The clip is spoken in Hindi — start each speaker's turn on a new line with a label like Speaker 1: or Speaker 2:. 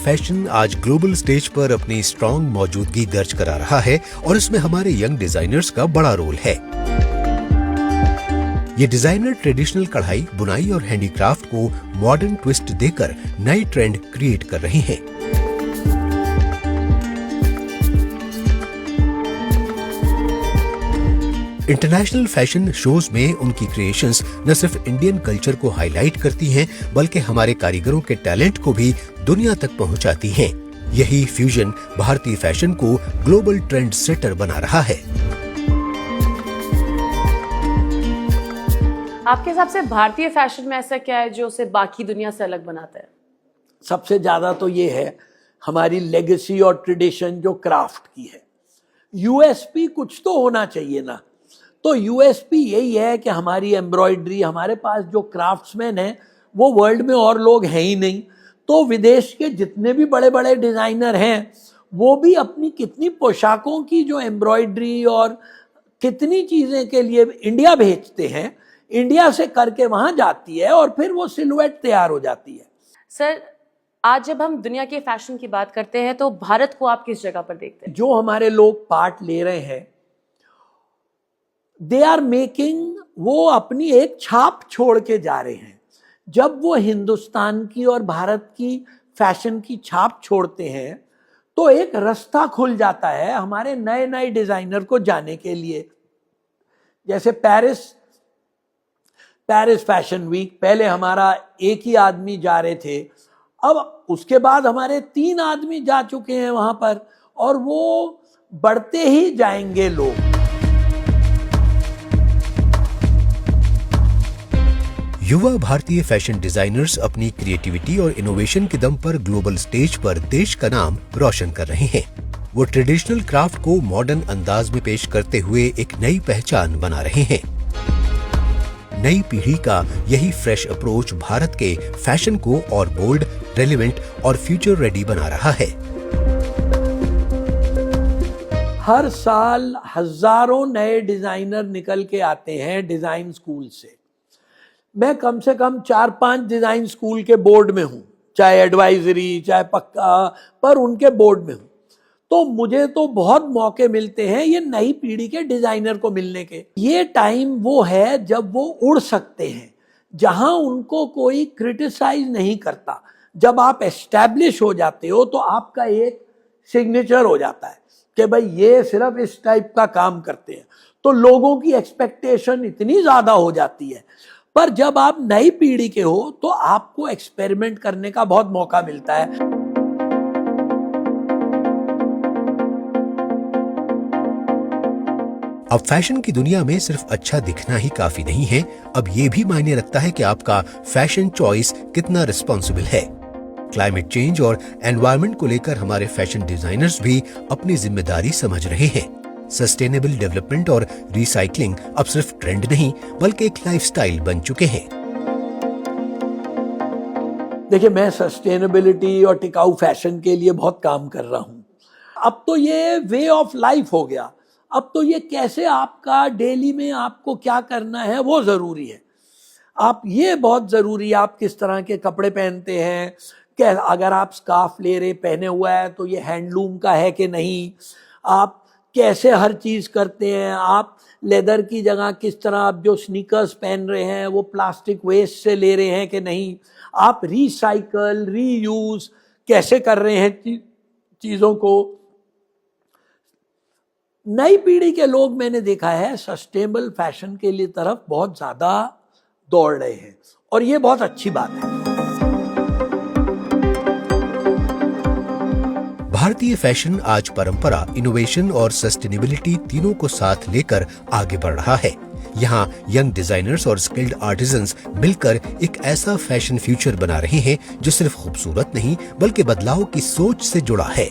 Speaker 1: फैशन आज ग्लोबल स्टेज पर अपनी स्ट्रॉन्ग मौजूदगी दर्ज करा रहा है और इसमें हमारे यंग डिजाइनर्स का बड़ा रोल है। ये डिजाइनर ट्रेडिशनल कढ़ाई, बुनाई और हैंडीक्राफ्ट को मॉडर्न ट्विस्ट देकर नए ट्रेंड क्रिएट कर रहे हैं। इंटरनेशनल फैशन शोज में उनकी क्रिएशंस न सिर्फ इंडियन कल्चर को हाईलाइट करती हैं, बल्कि हमारे कारीगरों के टैलेंट को भी दुनिया तक पहुंचाती हैं। यही फ्यूजन भारतीय फैशन को ग्लोबल ट्रेंड सेटर बना रहा है।
Speaker 2: आपके हिसाब से भारतीय फैशन में ऐसा क्या है जो उसे बाकी दुनिया से अलग बनाता है?
Speaker 3: सबसे ज्यादा तो ये है हमारी लेगेसी और ट्रेडिशन जो क्राफ्ट की है। यूएसपी कुछ तो होना चाहिए ना। तो यूएसपी यही है कि हमारी एम्ब्रॉयडरी, हमारे पास जो क्राफ्ट्समैन हैं वो वर्ल्ड में और लोग हैं ही नहीं। तो विदेश के जितने भी बड़े बड़े डिजाइनर हैं वो भी अपनी कितनी पोशाकों की जो एम्ब्रॉयडरी और कितनी चीजें के लिए इंडिया भेजते हैं, इंडिया से करके वहां जाती है और फिर वो सिलुएट तैयार हो जाती है।
Speaker 2: सर, आज जब हम दुनिया के फैशन की बात करते हैं तो भारत को आप किस जगह पर देखते हैं?
Speaker 3: जो हमारे लोग पार्ट ले रहे हैं, दे आर मेकिंग, वो अपनी एक छाप छोड़ के जा रहे हैं। जब वो हिंदुस्तान की और भारत की फैशन की छाप छोड़ते हैं तो एक रास्ता खुल जाता है हमारे नए नए डिजाइनर को जाने के लिए। जैसे पेरिस फैशन वीक, पहले हमारा एक ही आदमी जा रहे थे, अब उसके बाद हमारे 3 आदमी जा चुके हैं वहां पर, और वो बढ़ते ही जाएंगे लोग।
Speaker 1: युवा भारतीय फैशन डिजाइनर्स अपनी क्रिएटिविटी और इनोवेशन के दम पर ग्लोबल स्टेज पर देश का नाम रोशन कर रहे हैं। वो ट्रेडिशनल क्राफ्ट को मॉडर्न अंदाज में पेश करते हुए एक नई पहचान बना रहे हैं। नई पीढ़ी का यही फ्रेश अप्रोच भारत के फैशन को और बोल्ड, रेलेवेंट और फ्यूचर रेडी बना रहा है।
Speaker 3: हर साल हजारों नए डिजाइनर निकल के आते हैं डिजाइन स्कूल से। मैं कम से कम 4-5 डिजाइन स्कूल के बोर्ड में हूं, चाहे एडवाइजरी चाहे पक्का, पर उनके बोर्ड में हूं। तो मुझे तो बहुत मौके मिलते हैं ये नई पीढ़ी के डिजाइनर को मिलने के। ये टाइम वो है जब वो उड़ सकते हैं, जहां उनको कोई क्रिटिसाइज नहीं करता। जब आप एस्टैब्लिश हो जाते हो तो आपका एक सिग्नेचर हो जाता है कि भाई ये सिर्फ इस टाइप का काम करते हैं, तो लोगों की एक्सपेक्टेशन इतनी ज्यादा हो जाती है। पर जब आप नई पीढ़ी के हो तो आपको एक्सपेरिमेंट करने का बहुत मौका मिलता है।
Speaker 1: अब फैशन की दुनिया में सिर्फ अच्छा दिखना ही काफी नहीं है, अब ये भी मायने रखता है कि आपका फैशन चॉइस कितना रिस्पॉन्सिबल है। क्लाइमेट चेंज और एनवायरनमेंट को लेकर हमारे फैशन डिजाइनर्स भी अपनी जिम्मेदारी समझ रहे हैं। सस्टेनेबल डेवलपमेंट और रिसाइकलिंग अब सिर्फ ट्रेंड नहीं बल्कि एक लाइफस्टाइल बन चुके हैं।
Speaker 3: देखिए, मैं सस्टेनेबिलिटी और टिकाऊ फैशन के लिए बहुत काम कर रहा हूं। अब तो ये वे ऑफ लाइफ हो गया। अब तो ये कैसे आपका डेली में आपको क्या करना है वो जरूरी है। आप ये बहुत जरूरी है, आप किस तरह के कपड़े पहनते हैं, क्या अगर आप स्कार्फ ले रहे पहने हुआ है तो ये हैंडलूम का है कि नहीं, आप कैसे हर चीज करते हैं, आप लेदर की जगह किस तरह आप जो स्नीकर्स पहन रहे हैं वो प्लास्टिक वेस्ट से ले रहे हैं कि नहीं, आप रिसाइकल रीयूज कैसे कर रहे हैं चीजों को। नई पीढ़ी के लोग मैंने देखा है सस्टेनेबल फैशन के लिए तरफ बहुत ज्यादा दौड़ रहे हैं और ये बहुत अच्छी बात है।
Speaker 1: भारतीय फैशन आज परंपरा, इनोवेशन और सस्टेनेबिलिटी तीनों को साथ लेकर आगे बढ़ रहा है। यहाँ यंग डिजाइनर्स और स्किल्ड आर्टिजन्स मिलकर एक ऐसा फैशन फ्यूचर बना रहे हैं जो सिर्फ खूबसूरत नहीं बल्कि बदलाव की सोच से जुड़ा है।